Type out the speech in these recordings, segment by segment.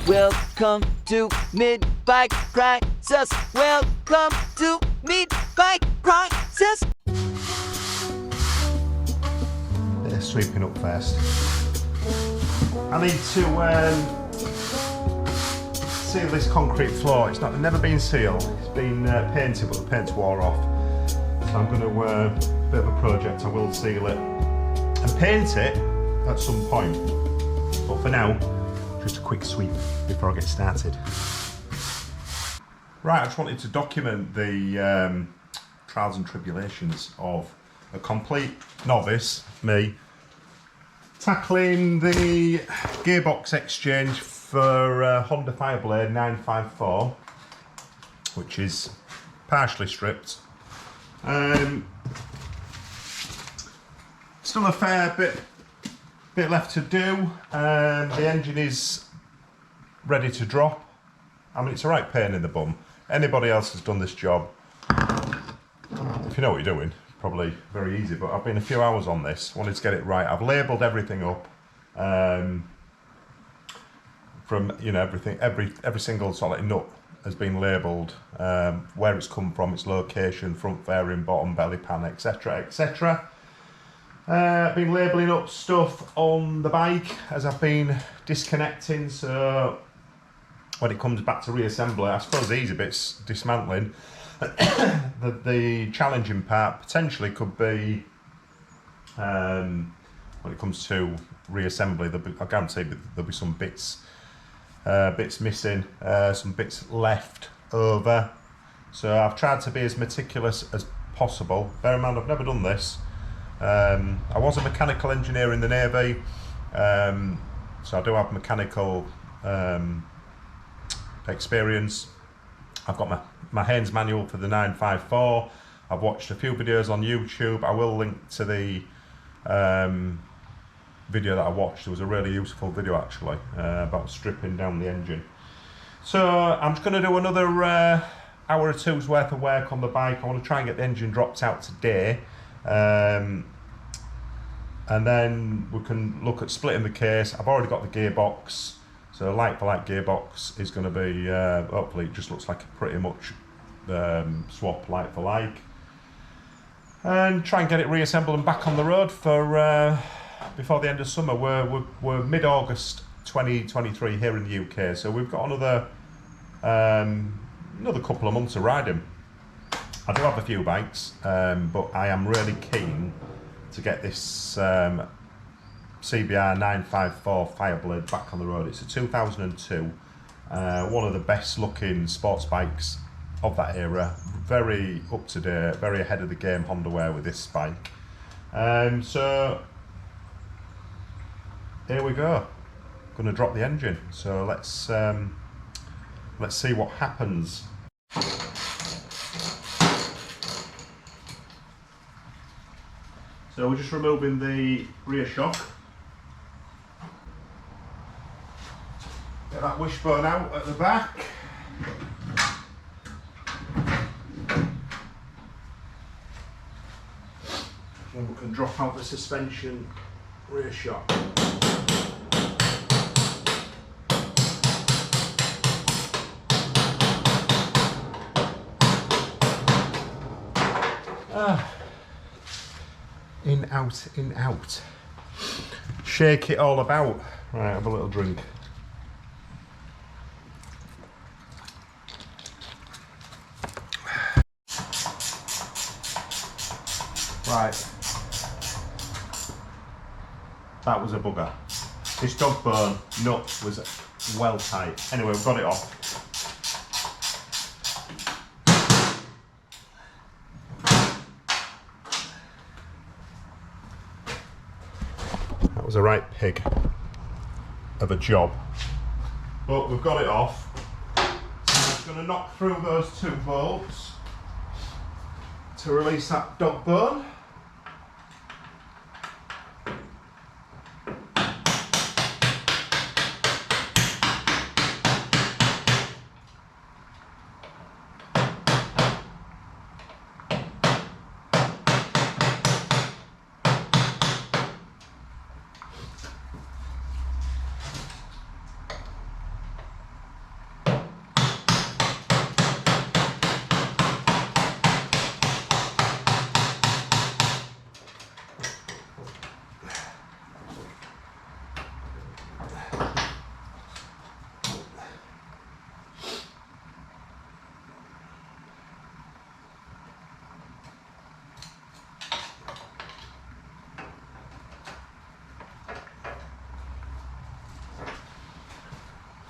Welcome to Mid Bike Crisis. Welcome to Mid Bike Crisis. Bit of sweeping up first. I need to seal this concrete floor. It's never been sealed. It's been painted, but the paint's wore off. So I'm going to bit of a project. I will seal it and paint it at some point. But for now, just a quick sweep before I get started. Right, I just wanted to document the trials and tribulations of a complete novice, me, tackling the gearbox exchange for Honda Fireblade 954, which is partially stripped. Still a fair bit left to do. The engine is ready to drop. I mean, it's a right pain in the bum. Anybody else has done this job, if you know what you're doing, probably very easy, but I've been a few hours on this, wanted to get it right. I've labelled everything up, from, you know, everything, every single sort of nut has been labelled, where it's come from, its location, front fairing, bottom belly pan, etc, etc. I've been labelling up stuff on the bike as I've been disconnecting, so when it comes back to reassembly, I suppose the easy bit's dismantling. The challenging part potentially could be when it comes to reassembly. I guarantee there'll be some bits missing, some bits left over. So I've tried to be as meticulous as possible. Bear in mind, I've never done this. I was a mechanical engineer in the Navy, so I do have mechanical experience. I've got my Haynes manual for the 954. I've watched a few videos on YouTube. I will link to the video that I watched. It was a really useful video actually, about stripping down the engine. So I'm just going to do another hour or two's worth of work on the bike. I want to try and get the engine dropped out today. And then we can look at splitting the case. I've already got the gearbox, so a like for like gearbox is going to be, hopefully it just looks like a pretty much swap like for like, and try and get it reassembled and back on the road for before the end of summer. We're mid-August 2023 here in the UK, so we've got another couple of months of riding. I do have a few bikes, but I am really keen to get this CBR954 Fireblade back on the road. It's a 2002, one of the best looking sports bikes of that era. Very up to date, very ahead of the game Honda were with this bike. So here we go. Going to drop the engine. So let's see what happens. So we're just removing the rear shock. Get that wishbone out at the back. Then we can drop out the suspension rear shock. In, out, in, out. Shake it all about. Right, have a little drink. Right. That was a bugger. This dog bone nut was well tight. Anyway, we've got it off. That was a right pig of a job, but we've got it off. So I'm just going to knock through those two bolts to release that dog bone.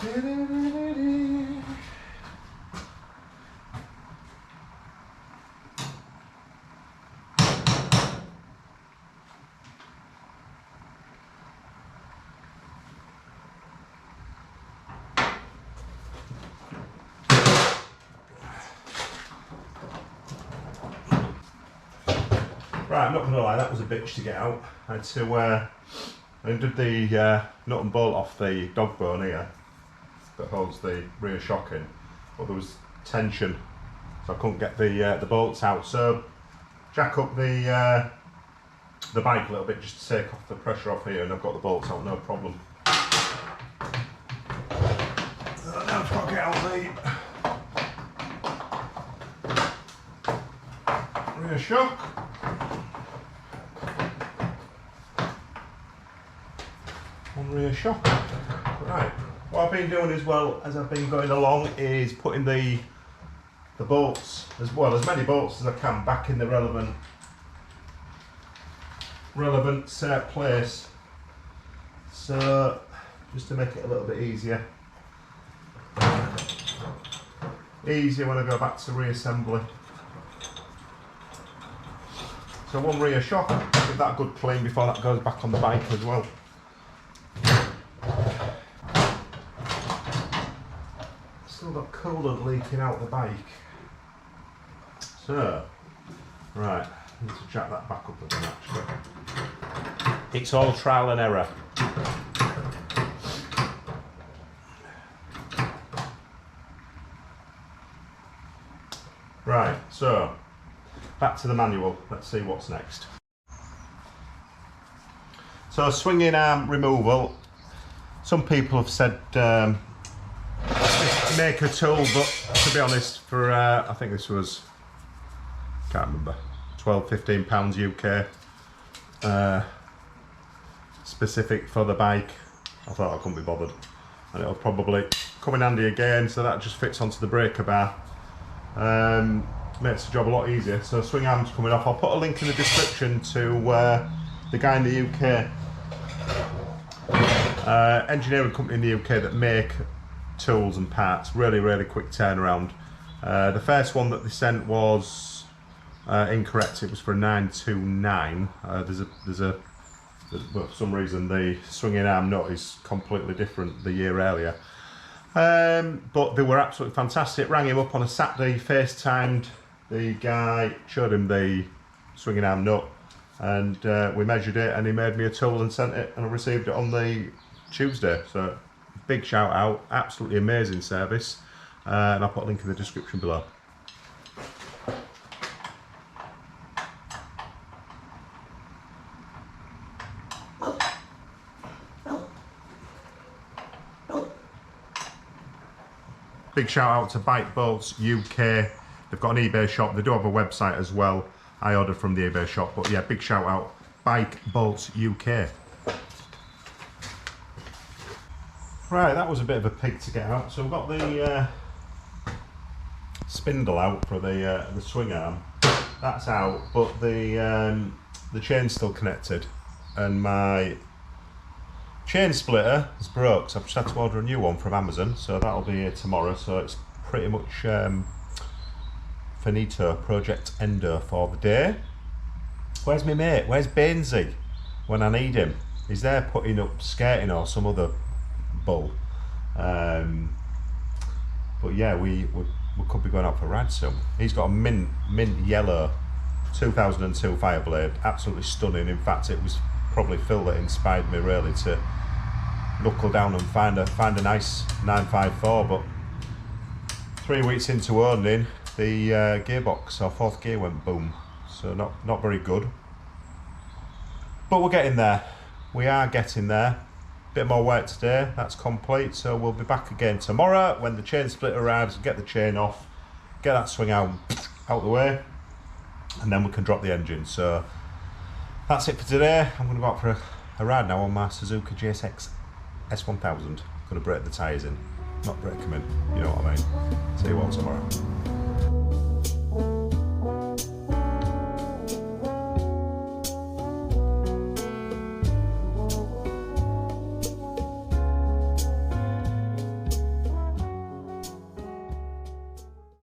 Right, I'm not going to lie, that was a bitch to get out. I had to, I undid the nut and bolt off the dog bone here that holds the rear shock in, but there was tension, so I couldn't get the bolts out. So jack up the bike a little bit just to take off the pressure off here, and I've got the bolts out, no problem. So now I've got to get out the rear shock. One rear shock. Right, what I've been doing as well as I've been going along is putting the bolts, as many bolts as I can, back in the relevant place. So just to make it a little bit easier when I go back to reassembly. So one rear shock, give that a good clean before that goes back on the bike as well. Still got coolant leaking out the bike. So, right, I need to jack that back up again actually. It's all trial and error. Right, so back to the manual. Let's see what's next. So swinging arm removal. Some people have said make a tool, but to be honest, for I think this was, can't remember, £12–15 UK, specific for the bike. I thought I couldn't be bothered, and it'll probably come in handy again. So that just fits onto the breaker bar. Makes the job a lot easier. So swing arms coming off. I'll put a link in the description to the guy in the UK, engineering company in the UK that make tools and parts. Really quick turnaround. The first one that they sent was incorrect. It was for a 929. Well, for some reason the swinging arm nut is completely different the year earlier. But they were absolutely fantastic. Rang him up on a Saturday, FaceTimed the guy, showed him the swinging arm nut, and we measured it, and he made me a tool and sent it, and I received it on the Tuesday. So big shout out, absolutely amazing service, and I'll put a link in the description below. Big shout out to Bike Bolts UK. They've got an eBay shop. They do have a website as well. I ordered from the eBay shop, but yeah, big shout out Bike Bolts UK. Right, that was a bit of a pig to get out. So we've got the spindle out for the swing arm. That's out, but the chain's still connected, and my chain splitter is broke, so I've just had to order a new one from Amazon, so that'll be here tomorrow. So it's pretty much finito, project endo for the day. Where's my mate? Where's Bainsy when I need him? He's there putting up skating or some other bull. But yeah, we could be going out for a ride soon. He's got a mint yellow 2002 Fireblade, absolutely stunning. In fact, it was probably Phil that inspired me really to knuckle down and find a nice 954. But 3 weeks into owning, the gearbox or fourth gear went boom, so not very good. But we're getting there. We are getting there. Bit more work today. That's complete. So we'll be back again tomorrow when the chain splitter arrives. Get the chain off, get that swing out the way, and then we can drop the engine. So that's it for today. I'm going to go out for a ride now on my Suzuka GSX S1000. Going to break the tyres in, not break them in, you know what I mean. See you all tomorrow.